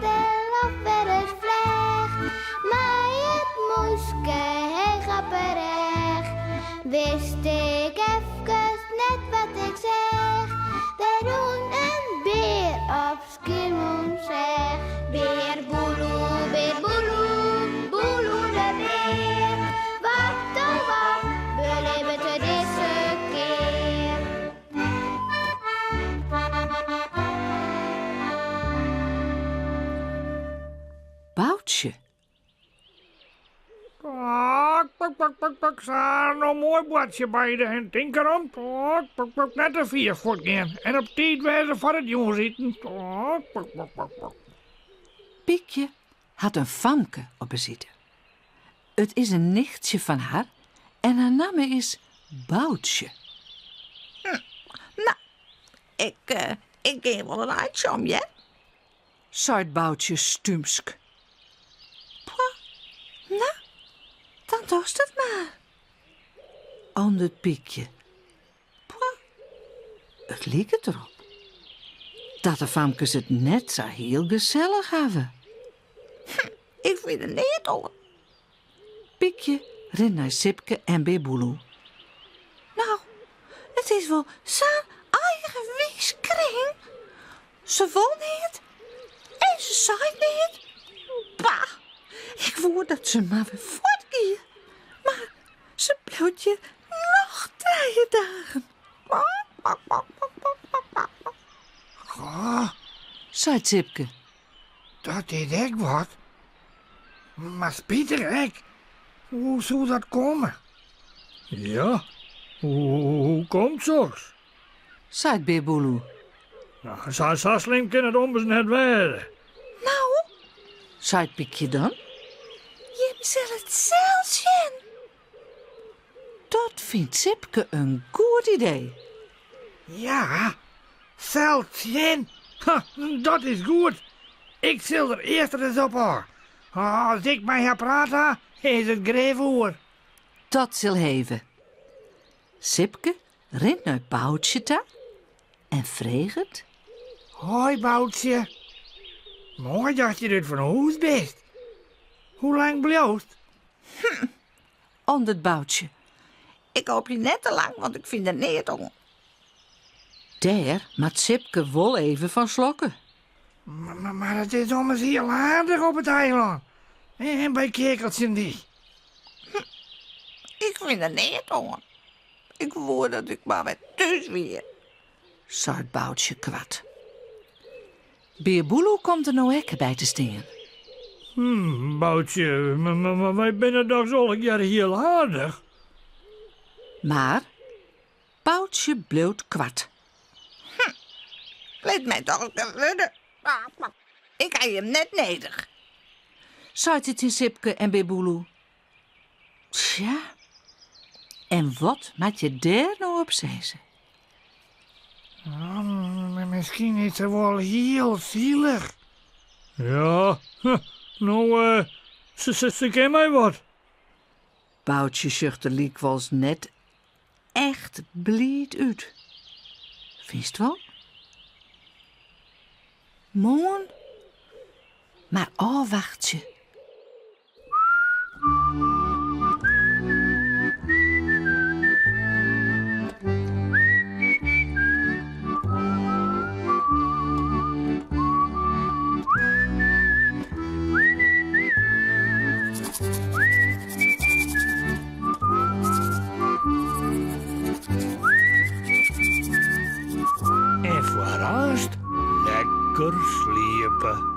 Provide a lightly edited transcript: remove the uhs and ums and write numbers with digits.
de laf weer eens vleg. Maar het moeske hij gaat berecht. Wist ik even net wat ik zeg. We doen een beer op Schiermonnikoog zeg. Beer boeloe, boeloe de beer. Wat oh wat, beleven we deze keer. Boutje. Pak, nou mooi bladje bij de hand. Denk erom. Pak, net een 4 voet gaan. En op tijd wezen voor het jongen zitten. Piekje had een famke op bezitten. Het is een nichtje van haar en haar naam is Boutje. Nou, ik geef wel een uitje om je. Zei het Boutje stumsk. Nou, dan dorst het maar. Aan het Piekje. Het liep het erop. Dat de famkes het net zo heel gezellig hebben. Ik vind het niet hoor. Piekje rent naar Sipke en Beboeloe. Nou, het is wel zo'n eigenwijs kring. Ze won niet en ze zei niet. Bah, ik wou dat ze maar weer voortgingen. Maar ze bleef je nog 3 dagen. Zei Sipke. Dat is echt wat. Maar Pieter, hoe zou dat komen? Ja, hoe komt zo's? Zei Beboeloe. Nou, zo slim kan het ommers net werden. Nou, Zei Piekje dan. je zal het zelf zien. Dat vindt Sipke een goed idee. Ja, Zeltjen. Dat is goed. Ik zal er eerst eens op hoor. Als ik mij ga praten, is het grevoer. Dat zal heven. Sipke rent naar Boutje toe en vreeg het. Hoi, Boutje. Mooi dat je dit van huis bent. Hoe lang bloost? Aan het Boutje. Ik hoop je net te lang, want ik vind het niet om. Daar maakt Sipke wel even van slokken. Maar het is soms heel aardig op het eiland. En bij Kekeltje die. Ik vind het niet om. Ik wou dat ik maar weer thuis weer. Zei het Boutje kwad. Beerboeloe komt er nou ook bij te staan. Boutje, maar wij binnen toch zo jaar heel aardig. Maar Boutje bleef kwad. Laat mij toch eens worden. Ik ga hem net neder. Zei het in Sipke en Beerboeloe. Tja, en wat maak je daar nou op zezen? Misschien is ze wel heel zielig. Ja, nou, ze ken mij wat. Boutje zuchtte liekwas net echt blied uit. Vindt wel? Moon? Maar wacht je. En vooral lekker sliepen.